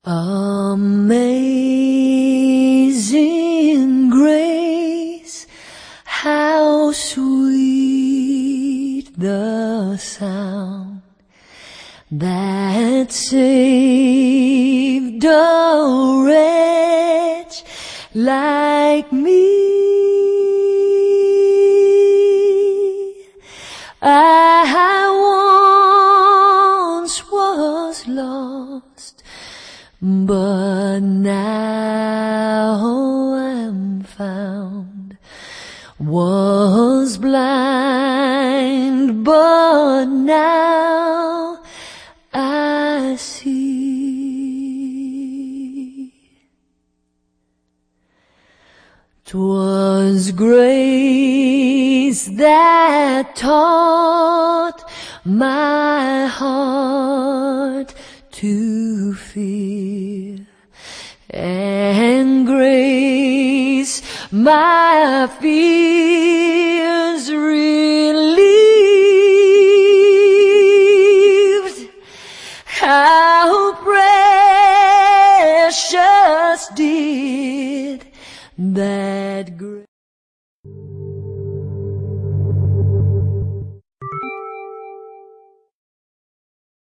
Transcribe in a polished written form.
Amazing grace, how sweet the sound that saved a wretch like me. I once was lost, but now I'm found. Was blind, but now I see. 'Twas grace that taught my heart to fear, and grace my fears relieved. How precious did that grace